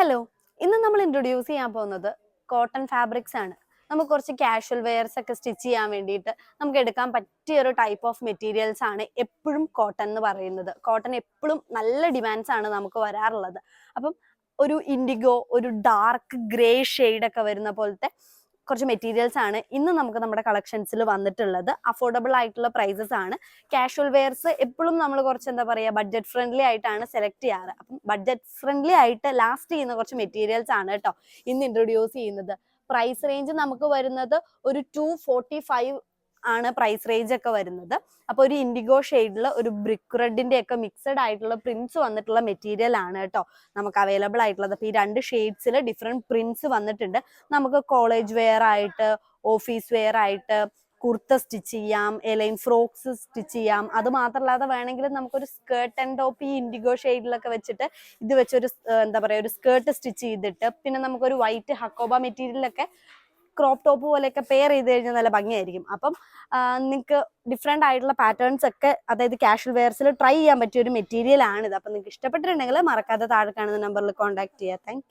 Hello, ഇന്ന് നമ്മൾ introduce ചെയ്യാൻ പോകുന്നത് കോട്ടൺ ഫാബ്രിക്സ് ആണ്. നമുക്ക് കുറച്ച് കാഷ്വൽ വെയർസ് ഒക്കെ സ്റ്റിച്ച് ചെയ്യാൻ വേണ്ടിയിട്ട് നമുക്ക് എടുക്കാൻ പറ്റിയ ഒരു ടൈപ്പ് ഓഫ് മെറ്റീരിയൽസ് ആണ് എപ്പോഴും കോട്ടൺ എന്ന് പറയുന്നത്. കോട്ടൺ എപ്പോഴും നല്ല ഡിമാൻഡ്സ് ആണ് നമുക്ക് വരാറുള്ളത്. അപ്പം ഒരു ഇൻഡിഗോ, ഒരു ഡാർക്ക് ഗ്രേ ഷെയ്ഡ് ഒക്കെ വരുന്ന പോലത്തെ കുറച്ച് മെറ്റീരിയൽസ് ആണ് ഇന്ന് നമുക്ക് നമ്മുടെ കളക്ഷൻസിൽ വന്നിട്ടുള്ളത്. അഫോർഡബിൾ ആയിട്ടുള്ള പ്രൈസസ് ആണ്. കാഷ്വൽ വെയർസ് എപ്പോഴും നമ്മൾ കുറച്ച് എന്താ പറയുക, ബഡ്ജറ്റ് ഫ്രണ്ട്ലി ആയിട്ടാണ് സെലക്ട് ചെയ്യാറ്. അപ്പം ബഡ്ജറ്റ് ഫ്രണ്ട്ലി ആയിട്ട് ലാസ്റ്റ് ചെയ്യുന്ന കുറച്ച് മെറ്റീരിയൽസ് ആണ് കേട്ടോ ഇന്ന് ഇൻട്രൊഡ്യൂസ് ചെയ്യുന്നത്. പ്രൈസ് റേഞ്ച് നമുക്ക് വരുന്നത് ഒരു 245 ആണ് പ്രൈസ് റേഞ്ച് ഒക്കെ വരുന്നത്. അപ്പൊ ഒരു ഇൻഡിഗോ ഷെയ്ഡിൽ ഒരു ബ്രിക്ക് റെഡിന്റെ ഒക്കെ മിക്സഡ് ആയിട്ടുള്ള പ്രിന്റ്സ് വന്നിട്ടുള്ള മെറ്റീരിയൽ ആണ് കേട്ടോ നമുക്ക് അവൈലബിൾ ആയിട്ടുള്ളത്. അപ്പൊ ഈ രണ്ട് ഷെയ്ഡ്സിൽ ഡിഫറെന്റ് പ്രിന്റ്സ് വന്നിട്ടുണ്ട്. നമുക്ക് കോളേജ് വെയർ ആയിട്ട്, ഓഫീസ് വെയർ ആയിട്ട് കുർത്ത സ്റ്റിച്ച് ചെയ്യാം, എലൈൻ ഫ്രോക്സ് സ്റ്റിച്ച് ചെയ്യാം. അത് മാത്രമല്ലാതെ വേണമെങ്കിൽ നമുക്കൊരു സ്കേർട്ട് ആൻഡ് ടോപ്പ് ഈ ഇൻഡിഗോ ഷെയ്ഡിലൊക്കെ വെച്ചിട്ട് ഇത് വെച്ചൊരു എന്താ പറയുക, ഒരു സ്കേർട്ട് സ്റ്റിച്ച് ചെയ്തിട്ട് പിന്നെ നമുക്കൊരു വൈറ്റ് ഹക്കോബ മെറ്റീരിയലൊക്കെ ക്രോപ്പ് ടോപ്പ് പോലെയൊക്കെ പെയർ ചെയ്ത് കഴിഞ്ഞാൽ നല്ല ഭംഗിയായിരിക്കും. അപ്പം നിങ്ങൾക്ക് ഡിഫറെന്റ് ആയിട്ടുള്ള പാറ്റേൺസ് ഒക്കെ, അതായത് കാഷ്വൽ വെയർസിൽ ട്രൈ ചെയ്യാൻ പറ്റിയ ഒരു മെറ്റീരിയൽ ആണിത്. അപ്പം നിങ്ങൾക്ക് ഇഷ്ടപ്പെട്ടിട്ടുണ്ടെങ്കിൽ മറക്കാതെ താഴെ കാണുന്ന നമ്പറിൽ കോൺടാക്ട് ചെയ്യുക. താങ്ക്